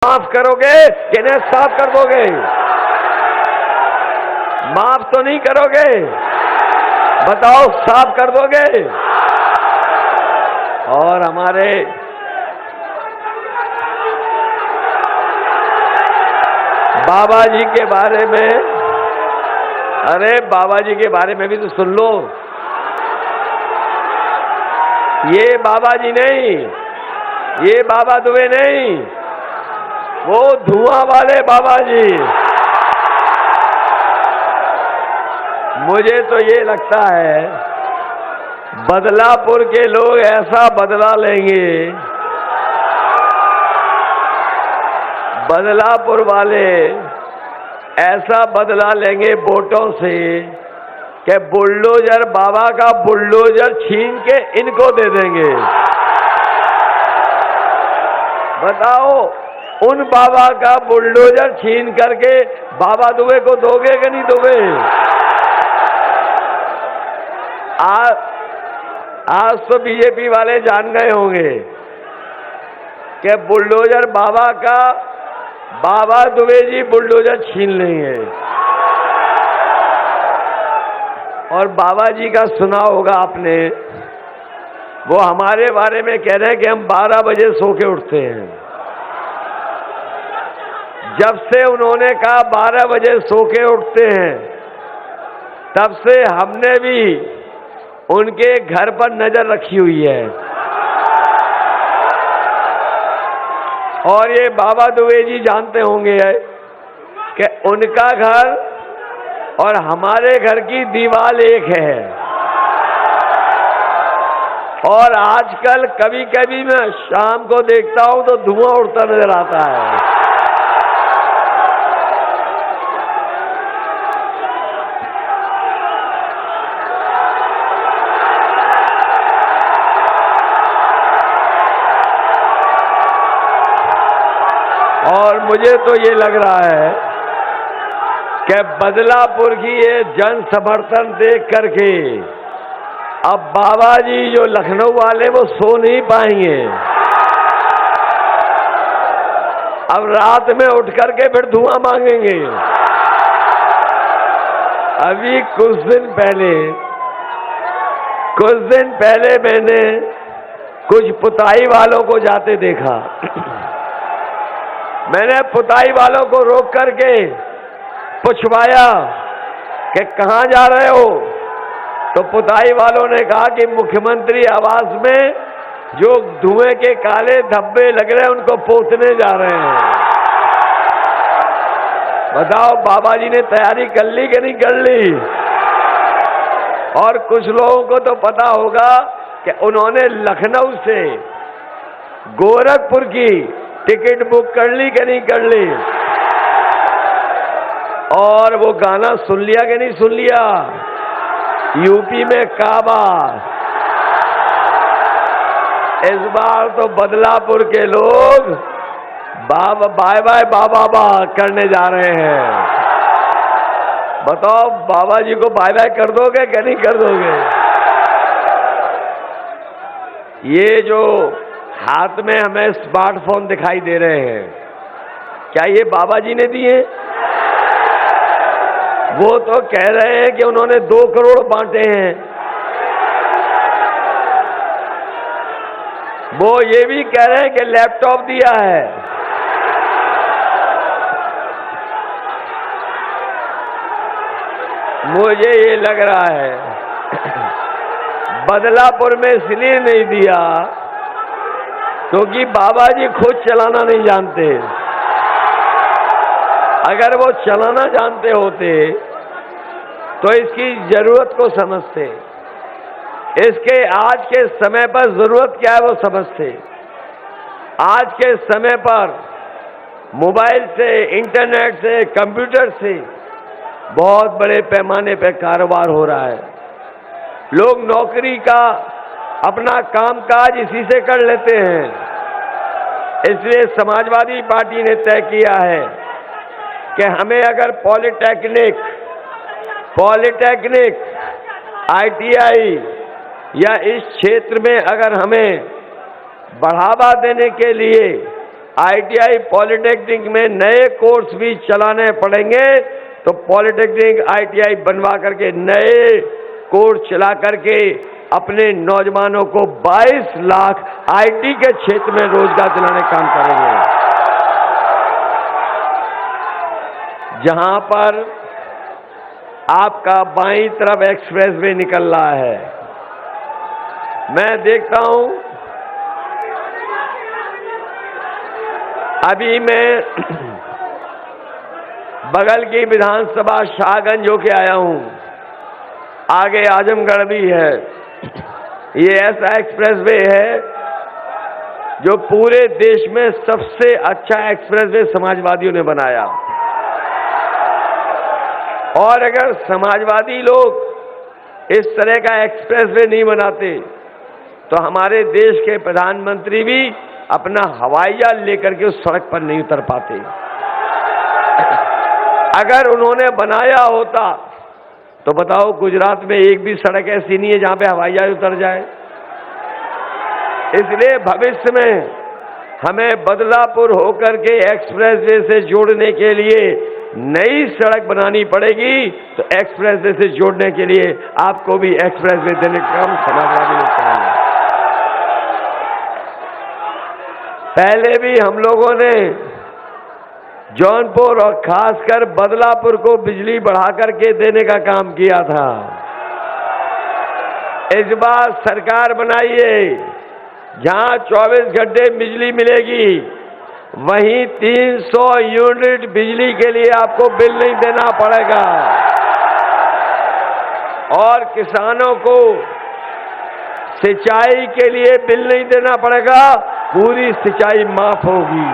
माफ करोगे कि इन्हें साफ कर दोगे? माफ तो नहीं करोगे? बताओ, साफ कर दोगे? और हमारे बाबा जी के बारे में, अरे बाबा जी के बारे में भी तो सुन लो। ये बाबा जी नहीं, ये बाबा दुबे नहीं, वो धुआं वाले बाबा जी। मुझे तो ये लगता है बदलापुर के लोग ऐसा बदला लेंगे, बदलापुर वाले ऐसा बदला लेंगे वोटों से कि बुलडोजर, बाबा का बुलडोजर छीन के इनको दे देंगे। बताओ, उन बाबा का बुलडोजर छीन करके बाबा दुबे को दोगे कि नहीं दोगे? आज तो बीजेपी वाले जान गए होंगे कि बुलडोजर बाबा का, बाबा दुबे जी बुलडोजर छीन लेंगे। और बाबा जी का सुना होगा आपने, वो हमारे बारे में कह रहे हैं कि हम 12 बजे सो के उठते हैं। जब से उन्होंने कहा 12 बजे सो के उठते हैं, तब से हमने भी उनके घर पर नजर रखी हुई है। और ये बाबा दुबे जी जानते होंगे कि उनका घर और हमारे घर की दीवार एक है। और आजकल कभी कभी मैं शाम को देखता हूं तो धुआं उड़ता नजर आता है। और मुझे तो ये लग रहा है कि बदलापुर की ये जन समर्थन देख करके अब बाबा जी जो लखनऊ वाले वो सो नहीं पाएंगे। अब रात में उठ करके फिर धुआं मांगेंगे। अभी कुछ दिन पहले मैंने कुछ पुताई वालों को जाते देखा। मैंने पुताई वालों को रोक करके पूछवाया कि कहाँ जा रहे हो? तो पुताई वालों ने कहा कि मुख्यमंत्री आवास में जो धुएं के काले धब्बे लग रहे हैं उनको पोतने जा रहे हैं। बताओ, बाबा जी ने तैयारी कर ली कि नहीं कर ली? और कुछ लोगों को तो पता होगा कि उन्होंने लखनऊ से गोरखपुर की टिकट बुक कर ली कि नहीं कर ली? और वो गाना सुन लिया कि नहीं सुन लिया? यूपी में काबा। इस बार तो बदलापुर के लोग बाबा बाय बाय बाबा बा करने जा रहे हैं। बताओ, बाबा जी को बाय बाय कर दोगे कि नहीं कर दोगे? ये जो हाथ में हमें स्मार्टफोन दिखाई दे रहे हैं, क्या ये बाबा जी ने दिए? वो तो कह रहे हैं कि उन्होंने 2 करोड़ बांटे हैं। वो ये भी कह रहे हैं कि लैपटॉप दिया है। मुझे ये लग रहा है बदलापुर में इसलिए नहीं दिया क्योंकि बाबा जी खुद चलाना नहीं जानते। अगर वो चलाना जानते होते तो इसकी जरूरत को समझते, इसके आज के समय पर जरूरत क्या है वो समझते। आज के समय पर मोबाइल से, इंटरनेट से, कंप्यूटर से बहुत बड़े पैमाने पर कारोबार हो रहा है। लोग नौकरी का अपना कामकाज इसी से कर लेते हैं। इसलिए समाजवादी पार्टी ने तय किया है कि हमें अगर पॉलिटेक्निक, ITI या इस क्षेत्र में अगर हमें बढ़ावा देने के लिए ITI पॉलिटेक्निक में नए कोर्स भी चलाने पड़ेंगे, तो पॉलिटेक्निक ITI बनवा करके नए कोर्स चला करके अपने नौजवानों को 22 लाख IT के क्षेत्र में रोजगार दिलाने का काम करेंगे। जहां पर आपका बाईं तरफ एक्सप्रेसवे निकल रहा है, मैं देखता हूं, अभी मैं बगल की विधानसभा शाहगंज होके आया हूं, आगे आजमगढ़ भी है। ये ऐसा एक्सप्रेसवे है जो पूरे देश में सबसे अच्छा एक्सप्रेसवे समाजवादियों ने बनाया। और अगर समाजवादी लोग इस तरह का एक्सप्रेसवे नहीं बनाते तो हमारे देश के प्रधानमंत्री भी अपना हवाई जहाज लेकर के उस सड़क पर नहीं उतर पाते। अगर उन्होंने बनाया होता तो बताओ, गुजरात में एक भी सड़क ऐसी नहीं है जहां पे हवाई जहाज उतर जाए। इसलिए भविष्य में हमें बदलापुर होकर के एक्सप्रेसवे से जोड़ने के लिए नई सड़क बनानी पड़ेगी। तो एक्सप्रेसवे से जोड़ने के लिए आपको भी एक्सप्रेसवे देने का काम समाजवादी लोग करेंगे। पहले भी हम लोगों ने जौनपुर और खासकर बदलापुर को बिजली बढ़ा करके देने का काम किया था। इस बार सरकार बनाइए, जहां 24 घंटे बिजली मिलेगी वहीं 300 यूनिट बिजली के लिए आपको बिल नहीं देना पड़ेगा। और किसानों को सिंचाई के लिए बिल नहीं देना पड़ेगा, पूरी सिंचाई माफ होगी।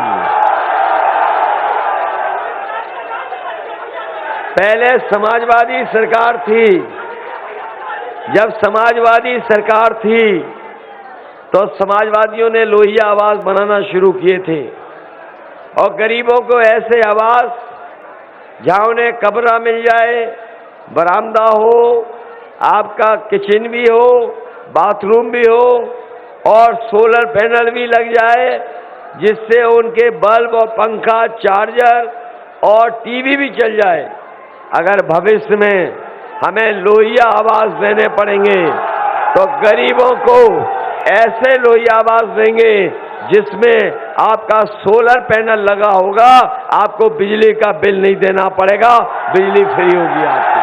पहले समाजवादी सरकार थी, जब समाजवादी सरकार थी तो समाजवादियों ने लोहिया आवास बनाना शुरू किए थे और गरीबों को ऐसे आवास जहां उन्हें कमरा मिल जाए, बरामदा हो, आपका किचन भी हो, बाथरूम भी हो और सोलर पैनल भी लग जाए, जिससे उनके बल्ब और पंखा, चार्जर और टीवी भी चल जाए। अगर भविष्य में हमें लोहिया आवास देने पड़ेंगे तो गरीबों को ऐसे लोहिया आवास देंगे जिसमें आपका सोलर पैनल लगा होगा, आपको बिजली का बिल नहीं देना पड़ेगा, बिजली फ्री होगी आपको।